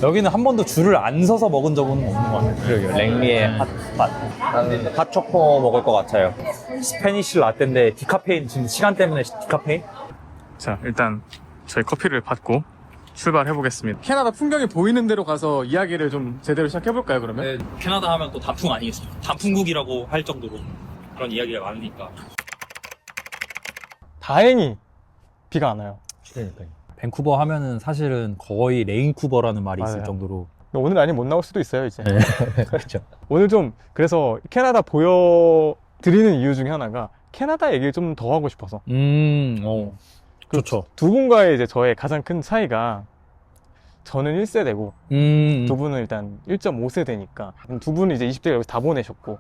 여기는 한 번도 줄을 안 서서 먹은 적은 없는 것 같아요. 그러게요. 랭리의 핫팟. 나는 핫초코 먹을 것 같아요. 스페니쉬 라떼인데 디카페인, 지금 시간 때문에 디카페인? 자, 일단 저희 커피를 받고 출발해 보겠습니다. 캐나다 풍경이 보이는 데로 가서 이야기를 좀 제대로 시작해 볼까요, 그러면? 네, 캐나다 하면 또 단풍 아니겠습니까? 단풍국이라고 할 정도로 그런 이야기가 많으니까. 다행히 비가 안 와요. 그러니까요. 밴쿠버 하면은 사실은 거의 레인쿠버라는 말이 있을 맞아요. 정도로. 오늘 아니면 못 나올 수도 있어요, 이제. 네. 그렇죠. 오늘 좀 그래서 캐나다 보여드리는 이유 중에 하나가 캐나다 얘기를 좀 더 하고 싶어서. 좋죠. 두 분과의 이제 저의 가장 큰 차이가 저는 1세대고 두 분은 일단 1.5세대니까 두 분은 이제 20대 여기서 다 보내셨고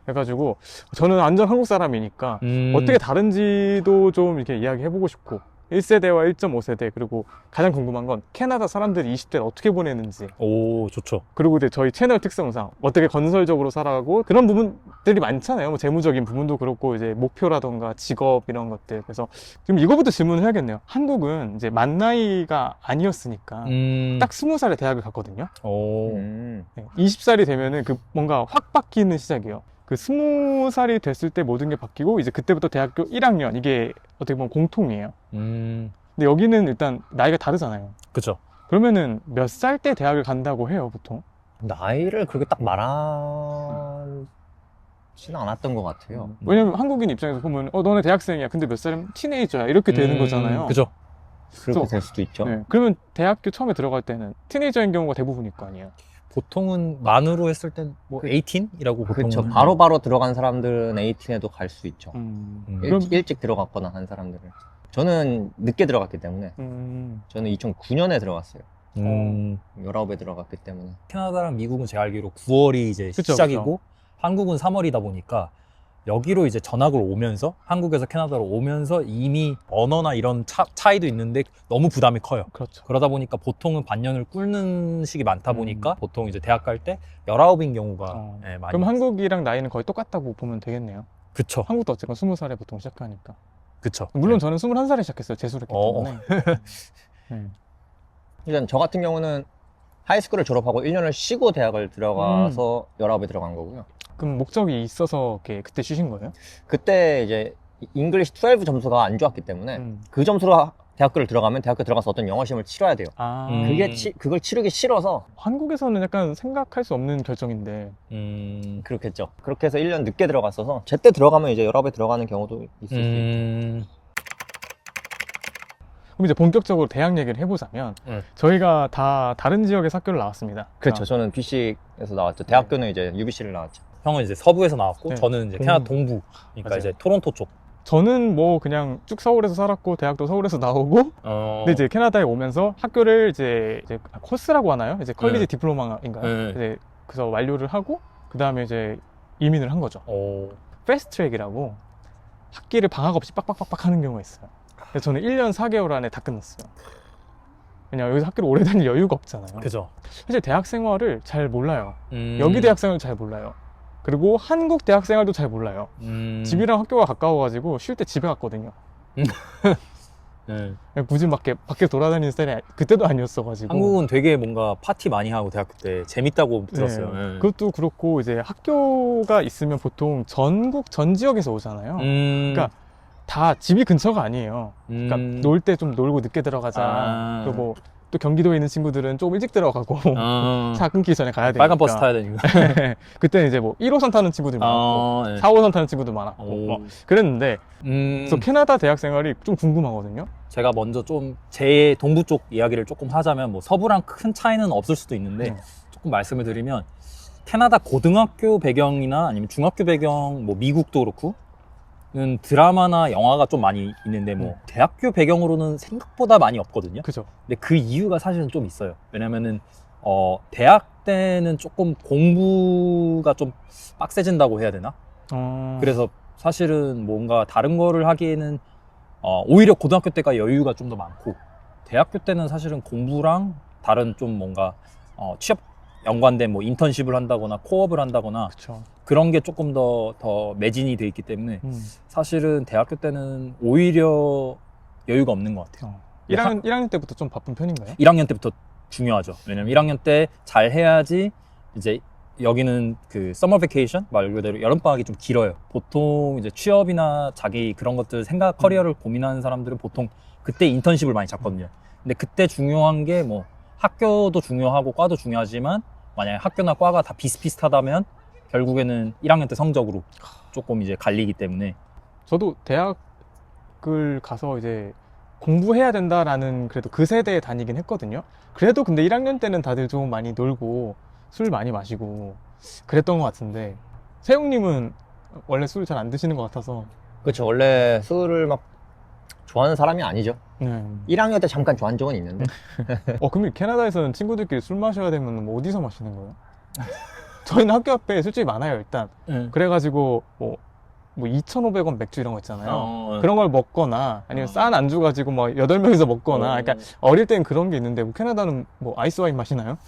해가지고 저는 완전 한국 사람이니까 어떻게 다른지도 좀 이렇게 이야기해보고 싶고 1세대와 1.5세대 그리고 가장 궁금한 건 캐나다 사람들이 20대를 어떻게 보내는지 오, 좋죠. 그리고 이제 저희 채널 특성상 어떻게 건설적으로 살아가고 그런 부분들이 많잖아요. 뭐 재무적인 부분도 그렇고 이제 목표라던가 직업 이런 것들. 그래서 지금 이거부터 질문을 해야겠네요. 한국은 이제 만 나이가 아니었으니까 딱 20살에 대학을 갔거든요. 오. 20살이 되면은 그 뭔가 확 바뀌는 시작이에요. 그 20살이 됐을 때 모든 게 바뀌고 이제 그때부터 대학교 1학년 이게 어떻게 보면 공통이에요. 근데 여기는 일단 나이가 다르잖아요. 그쵸. 그러면은 몇 살 때 대학을 간다고 해요, 보통? 나이를 그렇게 딱 말하지는 않았던 것 같아요. 왜냐면 한국인 입장에서 보면 너네 대학생이야. 근데 몇 살이면 티네이저야. 이렇게 되는 거잖아요. 그죠. 그렇게 그래서- 될 수도 있죠. 네. 그러면 대학교 처음에 들어갈 때는 티네이저인 경우가 대부분일 거 아니에요. 보통은 만으로 했을 땐뭐 18이라고 보통. 그렇죠. 바로바로 들어간 사람들은 18에도 갈 수 있죠. 그럼- 일찍 들어갔거나 한 사람들은. 저는 늦게 들어갔기 때문에 저는 2009년에 들어갔어요. 19에 들어갔기 때문에. 캐나다랑 미국은 제가 알기로 9월이 이제 그쵸, 시작이고 한국은 3월이다 보니까 여기로 이제 전학을 오면서 한국에서 캐나다로 오면서 이미 언어나 이런 차이도 있는데 너무 부담이 커요. 그렇죠. 그러다 보니까 보통은 반년을 꿇는 식이 많다 보니까 보통 이제 대학 갈 때 19인 경우가 예, 많이. 그럼 한국이랑 나이는 거의 똑같다고 보면 되겠네요. 그쵸. 한국도 어쨌건 20살에 보통 시작하니까. 그쵸. 물론 네. 저는 21살에 시작했어요. 재수를 했기 때문에. 네. 일단 저 같은 경우는 하이스쿨을 졸업하고 1년을 쉬고 대학을 들어가서 19에 들어간 거고요. 그럼 목적이 있어서 이렇게 그때 쉬신 거예요? 그때 이제 잉글리시 12 점수가 안 좋았기 때문에 그 점수로 대학교를 들어가면 대학교 들어가서 어떤 영어 시험을 치러야 돼요. 그걸 치르기 싫어서 한국에서는 약간 생각할 수 없는 결정인데 그렇겠죠. 그렇게 해서 1년 늦게 들어갔어서 제때 들어가면 이제 19에 들어가는 경우도 있을 수 있죠. 그럼 이제 본격적으로 대학 얘기를 해보자면 저희가 다 다른 지역에서 학교를 나왔습니다. 그렇죠. 저는 BC에서 나왔죠. 대학교는 이제 UBC를 나왔죠. 형은 이제 서부에서 나왔고 네. 저는 이제 캐나다 동부. 그러니까 맞아요. 이제 토론토 쪽. 저는 뭐 그냥 쭉 서울에서 살았고 대학도 서울에서 나오고 근데 이제 캐나다에 오면서 학교를 이제 코스라고 하나요? 이제 컬리지 네. 디플로마인가요? 네. 이제 그래서 완료를 하고 그 다음에 이제 이민을 한 거죠. 패스트 트랙이라고 학기를 방학 없이 빡빡빡빡 하는 경우가 있어요. 그래서 저는 1년 4개월 안에 다 끝났어요. 왜냐면 여기서 학교를 오래 다닐 여유가 없잖아요. 그죠. 사실 대학 생활을 잘 몰라요. 음. 여기 대학 생활도 잘 몰라요. 그리고 한국 대학 생활도 잘 몰라요. 집이랑 학교가 가까워가지고 쉴 때 집에 갔거든요. 네. 굳이 밖에 돌아다니는 스타일이 그때도 아니었어가지고. 한국은 되게 뭔가 파티 많이 하고 대학교 때 재밌다고 들었어요. 네. 네. 그것도 그렇고 이제 학교가 있으면 보통 전 지역에서 오잖아요. 그러니까 다 집이 근처가 아니에요. 그러니까 놀 때 좀 놀고 늦게 들어가자. 그리고 뭐 또 경기도에 있는 친구들은 조금 일찍 들어가고 차 끊기 전에 가야 되니까. 빨간 버스 타야 되니까. 그때는 이제 뭐 1호선 타는 친구들 많았고 네. 4호선 타는 친구도 많았고 뭐 그랬는데 그래서 캐나다 대학 생활이 좀 궁금하거든요. 제가 먼저 좀 제 동부 쪽 이야기를 조금 하자면 뭐 서부랑 큰 차이는 없을 수도 있는데 조금 말씀을 드리면 캐나다 고등학교 배경이나 아니면 중학교 배경 뭐 미국도 그렇고 는 드라마나 영화가 좀 많이 있는데 뭐 대학교 배경으로는 생각보다 많이 없거든요. 그죠. 근데 그 이유가 사실은 좀 있어요. 왜냐면은 대학 때는 조금 공부가 좀 빡세진다고 해야 되나? 그래서 사실은 뭔가 다른 거를 하기에는 오히려 고등학교 때가 여유가 좀 더 많고 대학교 때는 사실은 공부랑 다른 좀 뭔가 취업 연관된 뭐 인턴십을 한다거나 코업을 한다거나 그쵸. 그런 게 조금 더 매진이 돼 있기 때문에 사실은 대학교 때는 오히려 여유가 없는 것 같아요. 1학년 때부터 좀 바쁜 편인가요? 1학년 때부터 중요하죠. 왜냐면 1학년 때 잘 해야지 이제 여기는 그 서머 베케이션 말 그대로 여름방학이 좀 길어요. 보통 이제 취업이나 자기 그런 것들 생각 커리어를 고민하는 사람들은 보통 그때 인턴십을 많이 잡거든요. 근데 그때 중요한 게 뭐 학교도 중요하고 과도 중요하지만 만약에 학교나 과가 다 비슷비슷하다면 결국에는 1학년 때 성적으로 조금 이제 갈리기 때문에. 저도 대학을 가서 이제 공부해야 된다라는 그래도 그 세대에 다니긴 했거든요. 그래도 근데 1학년 때는 다들 좀 많이 놀고 술 많이 마시고 그랬던 것 같은데 세용님은 원래 술 잘 안 드시는 것 같아서. 그렇죠. 원래 술을 막 좋아하는 사람이 아니죠. 네. 1학년 때 잠깐 좋아한 적은 있는데. 그럼 캐나다에서는 친구들끼리 술 마셔야 되면 뭐 어디서 마시는 거예요? 저희는 학교 앞에 술집이 많아요, 일단. 그래가지고 뭐 2,500원 맥주 이런 거 있잖아요. 그런 걸 먹거나 아니면 싼 안주 가지고 뭐 8명이서 먹거나. 그러니까 어릴 땐 그런 게 있는데 뭐 캐나다는 뭐 아이스 와인 마시나요?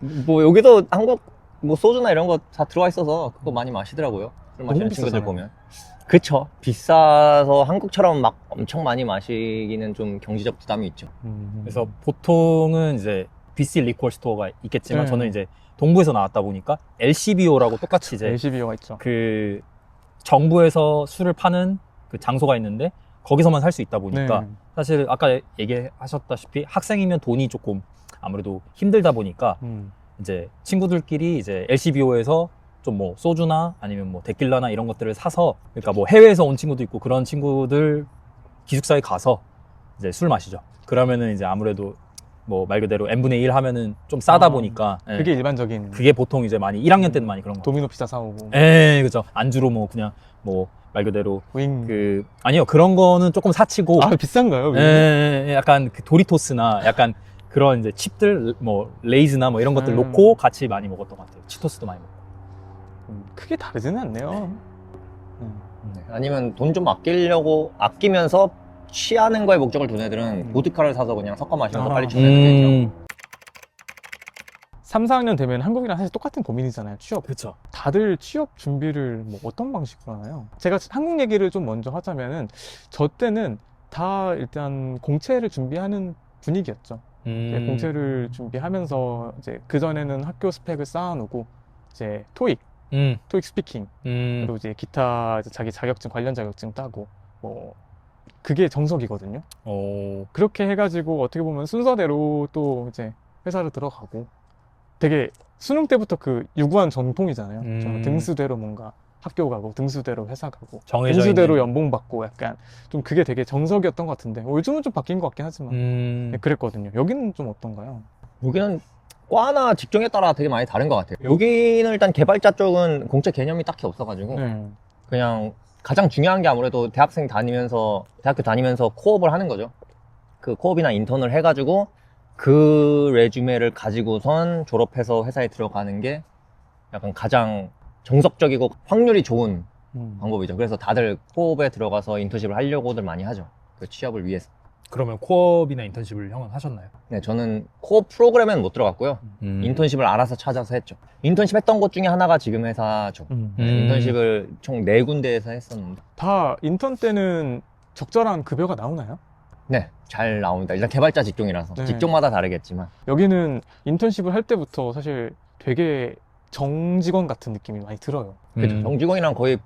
뭐 여기도 한국 뭐 소주나 이런 거 다 들어와 있어서 그거 많이 마시더라고요. 술 마시는 친구들 보면. 그쵸. 비싸서 한국처럼 막 엄청 많이 마시기는 좀 경제적 부담이 있죠. 그래서 보통은 이제 BC 리콜 스토어가 있겠지만 저는 이제 동부에서 나왔다 보니까 LCBO라고 똑같이 이제 LCBO가 있죠. 그 정부에서 술을 파는 그 장소가 있는데 거기서만 살 수 있다 보니까 사실 아까 얘기하셨다시피 학생이면 돈이 조금 아무래도 힘들다 보니까 이제 친구들끼리 이제 LCBO에서 좀 뭐 소주나 아니면 뭐 데킬라나 이런 것들을 사서, 그러니까 뭐 해외에서 온 친구도 있고 그런 친구들 기숙사에 가서 이제 술 마시죠. 그러면은 이제 아무래도 뭐 말 그대로 n분의 1 하면은 좀 싸다 보니까. 그게 일반적인. 그게 보통 이제 많이 1학년 때는 많이 그런 거. 도미노 피자 사오고. 그죠. 안주로 뭐 그냥 뭐 말 그대로 윙. 아니요, 그런 거는 조금 사치고. 비싼가요? 약간 그 도리토스나 약간 그런 이제 칩들 뭐 레이즈나 뭐 이런 것들 놓고 같이 많이 먹었던 것 같아요. 치토스도 많이 먹고. 크게 다르지는 않네요. 아니면 돈 좀 아끼면서 취하는 거에 목적을 둔 애들은 보드카를 사서 그냥 섞어 마시면서 빨리 취하는 애들이 있죠. 3, 4학년 되면 한국이랑 사실 똑같은 고민이잖아요. 취업. 그렇죠. 다들 취업 준비를 뭐 어떤 방식으로 하나요? 제가 한국 얘기를 좀 먼저 하자면은 저 때는 다 일단 공채를 준비하는 분위기였죠. 이제 공채를 준비하면서 이제 그 전에는 학교 스펙을 쌓아놓고 이제 토익 스피킹, 그리고 이제 기타 자기 자격증 관련 자격증 따고 뭐 그게 정석이거든요. 그렇게 해가지고 어떻게 보면 순서대로 또 이제 회사를 들어가고 되게 수능 때부터 그 유구한 전통이잖아요. 정말 등수대로 뭔가 학교 가고 등수대로 회사 가고 등수대로 연봉 받고 약간 좀 그게 되게 정석이었던 것 같은데 요즘은 좀 바뀐 것 같긴 하지만 네, 그랬거든요. 여기는 좀 어떤가요? 여기는 과나 직종에 따라 되게 많이 다른 것 같아요. 여기는 일단 개발자 쪽은 공채 개념이 딱히 없어가지고 그냥 가장 중요한 게 아무래도 대학교 다니면서 코업을 하는 거죠. 그 코업이나 인턴을 해가지고 그 레주메를 가지고선 졸업해서 회사에 들어가는 게 약간 가장 정석적이고 확률이 좋은 방법이죠. 그래서 다들 코업에 들어가서 인턴십을 하려고들 많이 하죠. 그 취업을 위해서. 그러면 코업이나 인턴십을 형은 하셨나요? 네, 저는 코업 프로그램에는 못 들어갔고요. 인턴십을 알아서 찾아서 했죠. 인턴십 했던 곳 중에 하나가 지금 회사죠. 인턴십을 총 4군데에서 했었는데. 다 인턴 때는 적절한 급여가 나오나요? 네, 잘 나옵니다. 일단 개발자 직종이라서 직종마다 다르겠지만 여기는 인턴십을 할 때부터 사실 되게 정직원 같은 느낌이 많이 들어요. 그죠. 정직원이랑 거의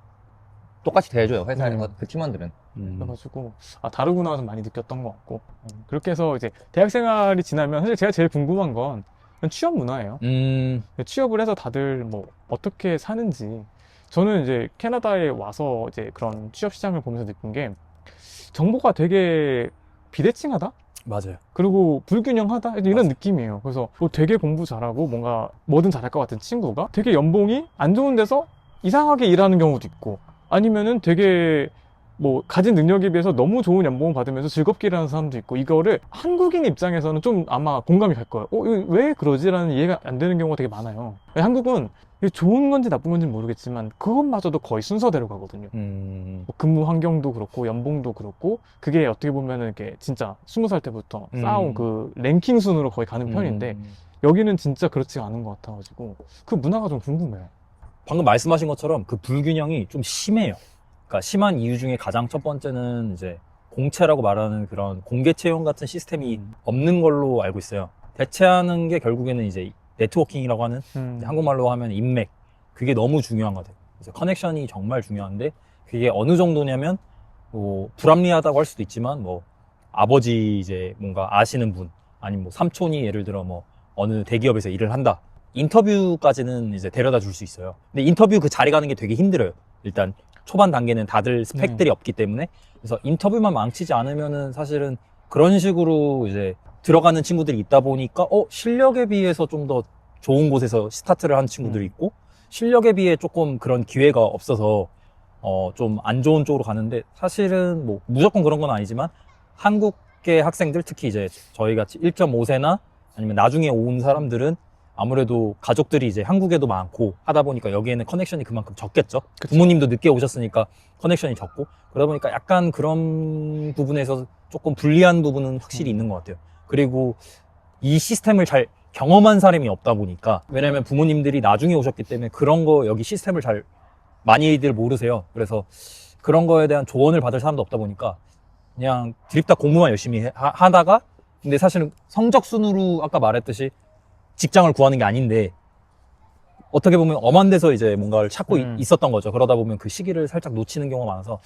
똑같이 대해줘요, 회사에서 그 팀원들은. 그래가지고 다르구나 좀 많이 느꼈던 것 같고 그렇게 해서 이제 대학 생활이 지나면 사실 제가 제일 궁금한 건 취업 문화예요. 취업을 해서 다들 뭐 어떻게 사는지. 저는 이제 캐나다에 와서 이제 그런 취업 시장을 보면서 느낀 게 정보가 되게 비대칭하다? 맞아요. 그리고 불균형하다? 이런 느낌이에요. 그래서 되게 공부 잘하고 뭔가 뭐든 잘할 것 같은 친구가 되게 연봉이 안 좋은 데서 이상하게 일하는 경우도 있고 아니면은 되게 뭐 가진 능력에 비해서 너무 좋은 연봉을 받으면서 즐겁게 일하는 사람도 있고 이거를 한국인 입장에서는 좀 아마 공감이 갈 거예요. 이거 왜 그러지라는 이해가 안 되는 경우가 되게 많아요. 한국은 이게 좋은 건지 나쁜 건지 모르겠지만 그것마저도 거의 순서대로 가거든요. 뭐 근무 환경도 그렇고 연봉도 그렇고 그게 어떻게 보면은 이렇게 진짜 20살 때부터 쌓아온 그 랭킹 순으로 거의 가는 편인데 여기는 진짜 그렇지 않은 것 같아가지고 그 문화가 좀 궁금해요. 방금 말씀하신 것처럼 그 불균형이 좀 심해요. 그러니까 심한 이유 중에 가장 첫 번째는 이제 공채라고 말하는 그런 공개 채용 같은 시스템이 없는 걸로 알고 있어요. 대체하는 게 결국에는 이제 네트워킹이라고 하는 한국말로 하면 인맥, 그게 너무 중요한 것 같아요. 그래서 커넥션이 정말 중요한데 그게 어느 정도냐면 뭐 불합리하다고 할 수도 있지만 뭐 아버지 이제 뭔가 아시는 분 아니면 뭐 삼촌이 예를 들어 뭐 어느 대기업에서 일을 한다, 인터뷰까지는 이제 데려다 줄 수 있어요. 근데 인터뷰 그 자리 가는 게 되게 힘들어요. 일단 초반 단계는 다들 스펙들이 없기 때문에. 그래서 인터뷰만 망치지 않으면은 사실은 그런 식으로 이제 들어가는 친구들이 있다 보니까 실력에 비해서 좀 더 좋은 곳에서 스타트를 한 친구들이 있고 실력에 비해 조금 그런 기회가 없어서 좀 안 좋은 쪽으로 가는데, 사실은 뭐 무조건 그런 건 아니지만 한국계 학생들, 특히 이제 저희 같이 1.5세나 아니면 나중에 온 사람들은 아무래도 가족들이 이제 한국에도 많고 하다 보니까 여기에는 커넥션이 그만큼 적겠죠. 그쵸. 부모님도 늦게 오셨으니까 커넥션이 적고, 그러다 보니까 약간 그런 부분에서 조금 불리한 부분은 확실히 있는 것 같아요. 그리고 이 시스템을 잘 경험한 사람이 없다 보니까, 왜냐면 부모님들이 나중에 오셨기 때문에 그런 거 여기 시스템을 잘 많이들 모르세요. 그래서 그런 거에 대한 조언을 받을 사람도 없다 보니까 그냥 드립다 공부만 열심히 하다가, 근데 사실은 성적 순으로 아까 말했듯이 직장을 구하는 게 아닌데 어떻게 보면 엄한 데서 이제 뭔가를 찾고 있었던 거죠. 그러다 보면 그 시기를 살짝 놓치는 경우가 많아서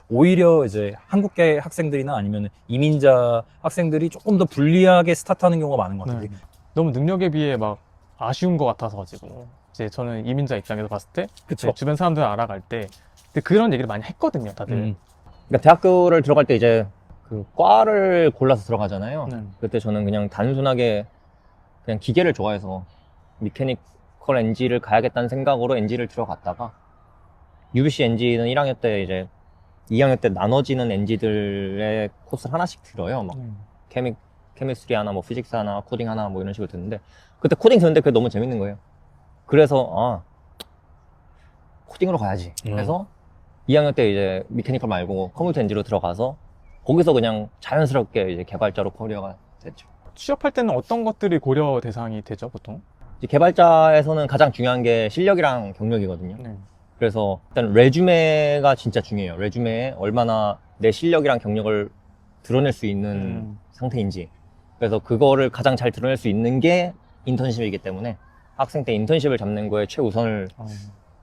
오히려 이제 한국계 학생들이나 아니면 이민자 학생들이 조금 더 불리하게 스타트하는 경우가 많은 것 같아요. 네. 너무 능력에 비해 막 아쉬운 것 같아서 가지고 이제 저는 이민자 입장에서 봤을 때 그쵸. 주변 사람들 알아갈 때 근데 그런 얘기를 많이 했거든요, 다들. 그러니까 대학교를 들어갈 때 이제 그 과를 골라서 들어가잖아요. 네. 그때 저는 그냥 단순하게 그냥 기계를 좋아해서 미케니컬 엔지를 가야겠다는 생각으로 엔지를 들어갔다가 UBC 엔지는 1학년 때 이제 2학년 때 나눠지는 엔지들의 코스를 하나씩 들어요. 막 케미스트리 하나, 뭐 피직스 하나, 코딩 하나, 뭐 이런 식으로 듣는데 그때 코딩 듣는데 그게 너무 재밌는 거예요. 그래서 코딩으로 가야지. 그래서 2학년 때 이제 미케니컬 말고 컴퓨터 엔지로 들어가서 거기서 그냥 자연스럽게 이제 개발자로 커리어가 됐죠. 취업할 때는 어떤 것들이 고려 대상이 되죠, 보통? 이제 개발자에서는 가장 중요한 게 실력이랑 경력이거든요. 네. 그래서 일단 레주메가 진짜 중요해요. 레주메에 얼마나 내 실력이랑 경력을 드러낼 수 있는 상태인지. 그래서 그거를 가장 잘 드러낼 수 있는 게 인턴십이기 때문에 학생 때 인턴십을 잡는 거에 최우선을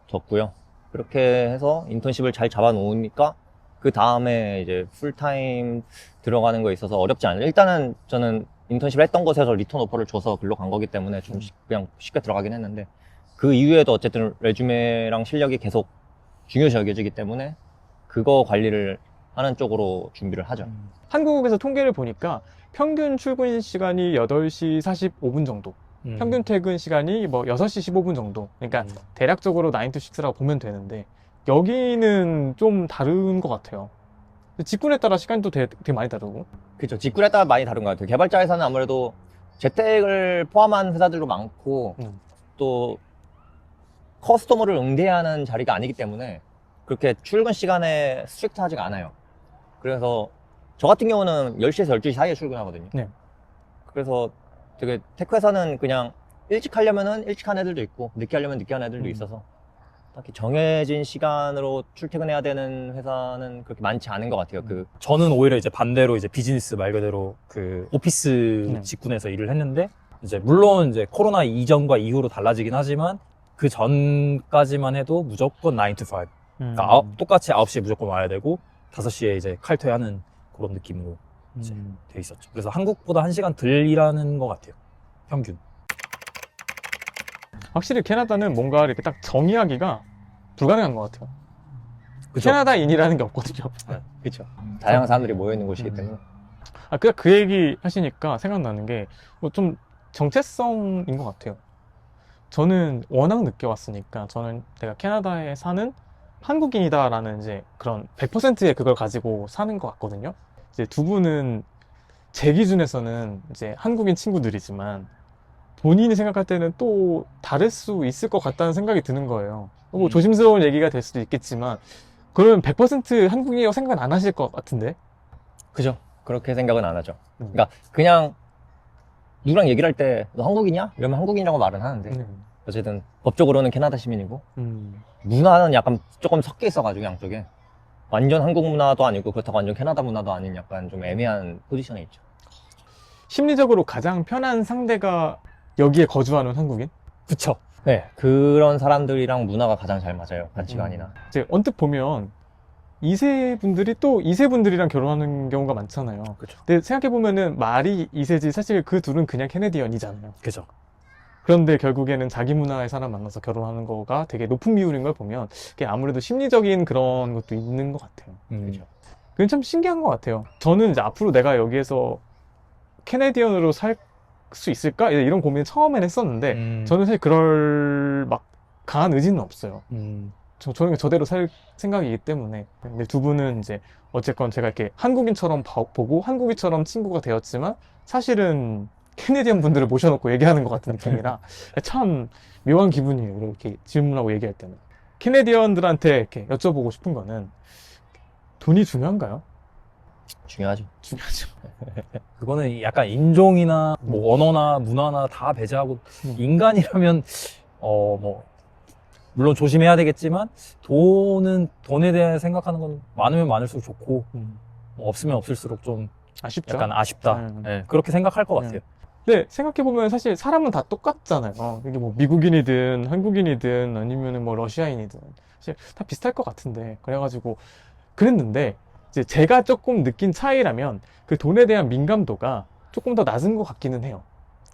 뒀고요. 그렇게 해서 인턴십을 잘 잡아놓으니까 그 다음에 이제 풀타임 들어가는 거에 있어서 어렵지 않아요. 일단은 저는 인턴십을 했던 곳에서 리턴 오퍼를 줘서 글로 간 거기 때문에 좀 그냥 쉽게 들어가긴 했는데, 그 이후에도 어쨌든 레주메랑 실력이 계속 중요시 여겨지기 때문에 그거 관리를 하는 쪽으로 준비를 하죠. 한국에서 통계를 보니까 평균 출근 시간이 8시 45분 정도, 평균 퇴근 시간이 뭐 6시 15분 정도. 그러니까 대략적으로 9 to 6라고 보면 되는데 여기는 좀 다른 것 같아요. 직군에 따라 시간도 되게 많이 다르고. 그렇죠. 직군에 따라 많이 다른 것 같아요. 개발자 회사는 아무래도 재택을 포함한 회사들도 많고 또 커스터머를 응대해야 하는 자리가 아니기 때문에 그렇게 출근 시간에 스트릭트하지가 않아요. 그래서 저 같은 경우는 10시에서 12시 사이에 출근하거든요. 네. 그래서 되게 테크 회사는 그냥 일찍 하려면은 일찍 하는 애들도 있고 늦게 하려면 늦게 하는 애들도 있어서 딱히 정해진 시간으로 출퇴근해야 되는 회사는 그렇게 많지 않은 것 같아요. 저는 오히려 이제 반대로 이제 비즈니스 말 그대로 그 오피스 직군에서 일을 했는데, 이제 물론 이제 코로나 이전과 이후로 달라지긴 하지만 그 전까지만 해도 무조건 9 to 5. 그러니까 똑같이 9시에 무조건 와야 되고 5시에 이제 칼퇴하는 그런 느낌으로 이제 돼 있었죠. 그래서 한국보다 1시간 덜 일하는 것 같아요, 평균. 확실히 캐나다는 뭔가 이렇게 딱 정의하기가 불가능한 것 같아요. 그쵸? 캐나다인이라는 게 없거든요. 그렇죠. 다양한 사람들이 모여 있는 곳이기 때문에. 그 얘기 하시니까 생각나는 게 뭐 좀 정체성인 것 같아요. 저는 워낙 늦게 왔으니까 저는 내가 캐나다에 사는 한국인이다라는 이제 그런 100%의 그걸 가지고 사는 것 같거든요. 이제 두 분은 제 기준에서는 이제 한국인 친구들이지만 본인이 생각할 때는 또 다를 수 있을 것 같다는 생각이 드는 거예요. 뭐 조심스러운 얘기가 될 수도 있겠지만 그러면 100% 한국인이라고 생각은 안 하실 것 같은데? 그죠. 그렇게 생각은 안 하죠. 그러니까 그냥 누구랑 얘기를 할 때 너 한국인이야? 이러면 한국인이라고 말은 하는데 어쨌든 법적으로는 캐나다 시민이고 문화는 약간 조금 섞여 있어가지고 양쪽에 완전 한국 문화도 아니고 그렇다고 완전 캐나다 문화도 아닌 약간 좀 애매한 포지션에 있죠. 심리적으로 가장 편한 상대가 여기에 거주하는 한국인? 그쵸. 네, 그런 사람들이랑 문화가 가장 잘 맞아요. 가치관이나. 이제 언뜻 보면 2세 분들이 또 2세 분들이랑 결혼하는 경우가 많잖아요. 그쵸. 근데 생각해보면은 말이 2세지 사실 그 둘은 그냥 캐네디언이잖아요. 그죠. 그런데 결국에는 자기 문화의 사람 만나서 결혼하는 거가 되게 높은 비율인 걸 보면 그게 아무래도 심리적인 그런 것도 있는 것 같아요. 그죠. 그게 참 신기한 것 같아요. 저는 이제 앞으로 내가 여기에서 캐네디언으로 살 수 있을까? 이런 고민을 처음엔 했었는데 저는 사실 그럴 막 강한 의지는 없어요. 저는 저대로 살 생각이기 때문에. 근데 두 분은 이제 어쨌건 제가 이렇게 한국인처럼 보고 한국인처럼 친구가 되었지만 사실은 캐네디언 분들을 모셔놓고 얘기하는 것 같은 느낌이라 참 묘한 기분이에요. 이렇게 질문하고 얘기할 때는. 캐네디언들한테 이렇게 여쭤보고 싶은 거는 돈이 중요한가요? 중요하죠. 중요하죠. 그거는 약간 인종이나 뭐 언어나 문화나 다 배제하고 인간이라면 뭐 물론 조심해야 되겠지만 돈에 대해 생각하는 건 많으면 많을수록 좋고 뭐 없으면 없을수록 좀 아쉽죠. 약간 아쉽다. 네, 그렇게 생각할 것 같아요. 근데 생각해보면 사실 사람은 다 똑같잖아요. 이게 뭐 미국인이든 한국인이든 아니면 뭐 러시아인이든 사실 다 비슷할 것 같은데. 그래가지고 그랬는데 이제 제가 조금 느낀 차이라면 그 돈에 대한 민감도가 조금 더 낮은 것 같기는 해요.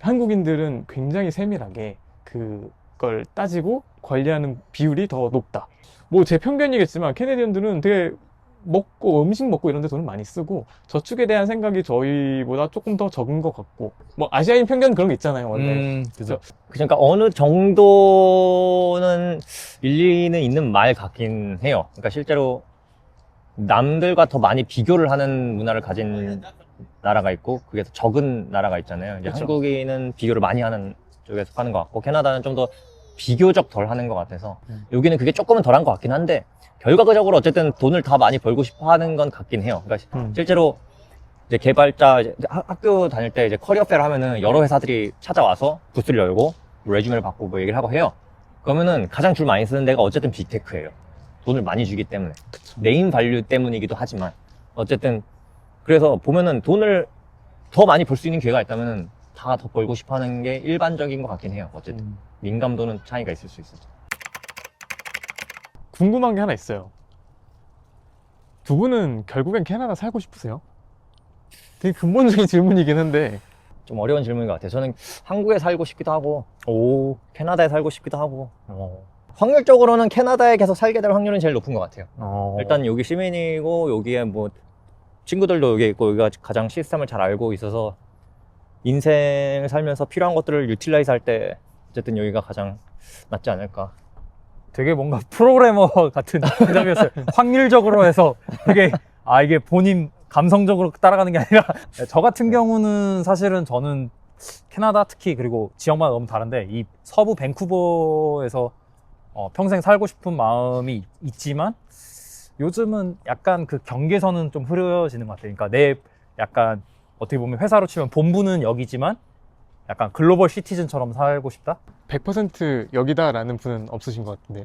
한국인들은 굉장히 세밀하게 그걸 따지고 관리하는 비율이 더 높다. 뭐 제 편견이겠지만 캐네디언들은 되게 음식 먹고 이런 데 돈을 많이 쓰고 저축에 대한 생각이 저희보다 조금 더 적은 것 같고, 뭐 아시아인 편견 그런 게 있잖아요 원래. 그죠. 그러니까 어느 정도는 일리는 있는 말 같긴 해요. 그러니까 실제로 남들과 더 많이 비교를 하는 문화를 가진 나라가 있고 그게 더 적은 나라가 있잖아요. 이제 그쵸. 한국인은 비교를 많이 하는 쪽에 속하는 것 같고 캐나다는 좀 더 비교적 덜 하는 것 같아서 여기는 그게 조금은 덜한 것 같긴 한데 결과적으로 어쨌든 돈을 다 많이 벌고 싶어 하는 건 같긴 해요. 그러니까 실제로 이제 개발자 이제 학교 다닐 때 이제 커리어 페어 하면은 여러 회사들이 찾아와서 부스를 열고 레주메를 받고 뭐 얘기를 하고 해요. 그러면은 가장 줄 많이 쓰는 데가 어쨌든 빅테크예요. 돈을 많이 주기 때문에. 그쵸. 네임 발류 때문이기도 하지만 어쨌든 그래서 보면은 돈을 더 많이 벌 수 있는 기회가 있다면은 다 더 벌고 싶어 하는 게 일반적인 것 같긴 해요. 어쨌든 민감도는 차이가 있을 수 있어요. 궁금한 게 하나 있어요. 두 분은 결국엔 캐나다 살고 싶으세요? 되게 근본적인 질문이긴 한데. 좀 어려운 질문인 것 같아요. 저는 한국에 살고 싶기도 하고 캐나다에 살고 싶기도 하고 확률적으로는 캐나다에 계속 살게 될 확률은 제일 높은 것 같아요. 일단 여기 시민이고 여기에 뭐 친구들도 여기 있고 여기가 가장 시스템을 잘 알고 있어서 인생을 살면서 필요한 것들을 유틸라이즈 할 때 어쨌든 여기가 가장 낫지 않을까. 되게 뭔가 프로그래머 같은 대답이었어요. 확률적으로 해서 되게 이게 본인 감성적으로 따라가는 게 아니라 저 같은 경우는 사실은 저는 캐나다 특히 그리고 지역마다 너무 다른데 이 서부 밴쿠버에서 평생 살고 싶은 마음이 있지만 요즘은 약간 그 경계선은 좀 흐려지는 것 같아요. 그러니까 내 약간 어떻게 보면 회사로 치면 본부는 여기지만 약간 글로벌 시티즌처럼 살고 싶다? 100% 여기다라는 분은 없으신 것 같은데.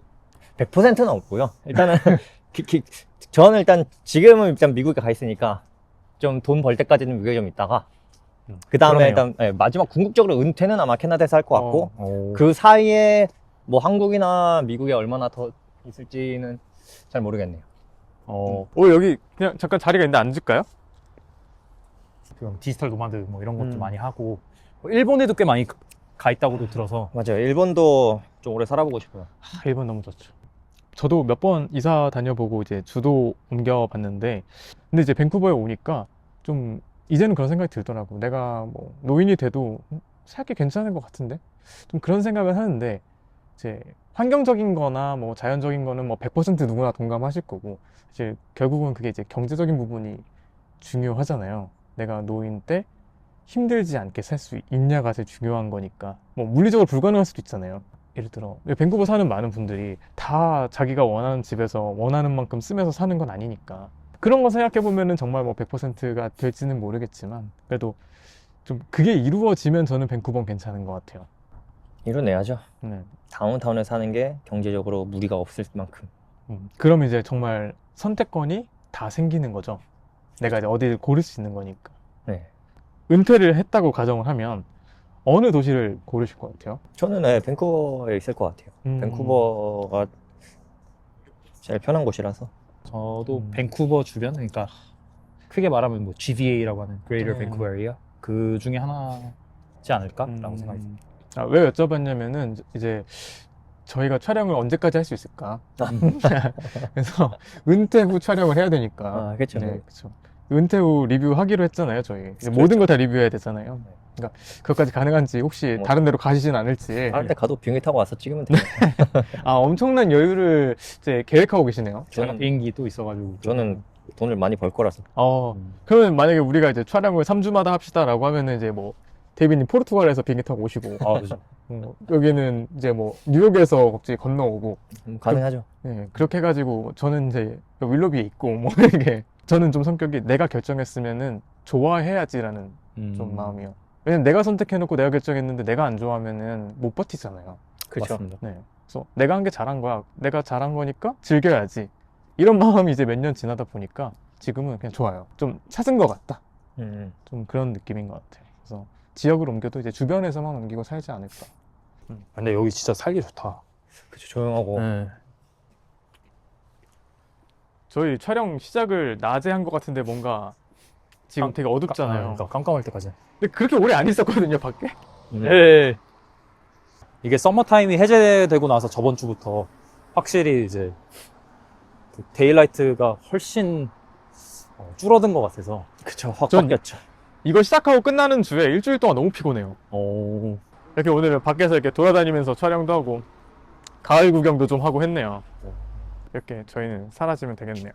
100%는 없고요. 일단은 저는 일단 지금은 일단 미국에 가 있으니까 좀 돈 벌 때까지는 미국에 좀 있다가 그 다음에 일단 마지막 궁극적으로 은퇴는 아마 캐나다에서 할 것 같고 그 사이에 뭐 한국이나 미국에 얼마나 더 있을지는 잘 모르겠네요. 여기 그냥 잠깐 자리가 있는데 앉을까요? 디지털 노마드 뭐 이런 것도 많이 하고 일본에도 꽤 많이 가 있다고도 들어서. 맞아요. 일본도 좀 오래 살아보고 싶어요. 일본 너무 좋죠. 저도 몇 번 이사 다녀보고 이제 주도 옮겨봤는데, 근데 이제 밴쿠버에 오니까 좀 이제는 그런 생각이 들더라고. 내가 뭐 노인이 돼도 살기 괜찮은 것 같은데? 좀 그런 생각을 하는데, 이제 환경적인 거나 뭐 자연적인 거는 뭐 100% 누구나 동감하실 거고, 이제 결국은 그게 이제 경제적인 부분이 중요하잖아요. 내가 노인 때 힘들지 않게 살 수 있냐가 제일 중요한 거니까. 뭐 물리적으로 불가능할 수도 있잖아요. 예를 들어 밴쿠버 사는 많은 분들이 다 자기가 원하는 집에서 원하는 만큼 쓰면서 사는 건 아니니까 그런 거 생각해 보면은 정말 뭐 100%가 될지는 모르겠지만 그래도 좀 그게 이루어지면 저는 밴쿠버는 괜찮은 것 같아요. 이뤄내야죠. 네. 다운타운에 사는 게 경제적으로 무리가 없을 만큼. 그럼 이제 정말 선택권이 다 생기는 거죠. 내가 이제 어디를 고를 수 있는 거니까. 네. 은퇴를 했다고 가정을 하면 어느 도시를 고르실 것 같아요? 저는 네, 밴쿠버에 있을 것 같아요. 밴쿠버가 제일 편한 곳이라서. 저도 밴쿠버 주변, 그러니까 크게 말하면 뭐 GVA라고 하는 Greater Vancouver Area 그 중에 하나지 않을까라고 생각이 듭니다. 왜 여쭤봤냐면은 이제 저희가 촬영을 언제까지 할 수 있을까? 그래서 은퇴 후 촬영을 해야 되니까. 그렇죠. 네, 그렇죠. 은퇴 후 리뷰하기로 했잖아요, 저희. 이제 모든 걸 다 리뷰해야 되잖아요. 그러니까 그것까지 가능한지 혹시 다른 데로 가시진 않을지. 다른 데 가도 비행기 타고 와서 찍으면 돼요. 아, 엄청난 여유를 이제 계획하고 계시네요. 저는 비행기 또 있어가지고 저는 돈을 많이 벌 거라서. 그러면 만약에 우리가 이제 촬영을 3주마다 합시다라고 하면은 이제 뭐 데이비님 포르투갈에서 비행기 타고 오시고, 그렇죠. 여기는 이제 뭐 뉴욕에서 갑자기 건너오고, 가능하죠. 네, 그렇게 해가지고 저는 이제 윌로비에 있고 뭐 이게 저는 좀 성격이 내가 결정했으면은 좋아해야지라는 좀 마음이요. 왜냐면 내가 선택해놓고 내가 결정했는데 내가 안 좋아하면은 못 버티잖아요. 그렇죠. 맞습니다. 네. 그래서 내가 한 게 잘한 거야. 내가 잘한 거니까 즐겨야지. 이런 마음이 이제 몇 년 지나다 보니까 지금은 그냥 좋아요. 좀 찾은 것 같다. 좀 그런 느낌인 것 같아요. 그래서 지역을 옮겨도 이제 주변에서만 옮기고 살지 않을까. 근데 여기 진짜 살기 좋다. 그쵸, 조용하고. 네. 저희 촬영 시작을 낮에 한 것 같은데 뭔가 지금 되게 어둡잖아요. 그러니까 깜깜할 때까지. 근데 그렇게 오래 안 있었거든요, 밖에. 네. 이게 서머 타임이 해제되고 나서 저번 주부터 확실히 이제 그 데일라이트가 훨씬 줄어든 것 같아서. 그쵸, 확 전- 바뀌었죠. 이거 시작하고 끝나는 주에 일주일 동안 너무 피곤해요. 오. 이렇게 오늘 밖에서 이렇게 돌아다니면서 촬영도 하고 가을 구경도 좀 하고 했네요. 이렇게 저희는 사라지면 되겠네요.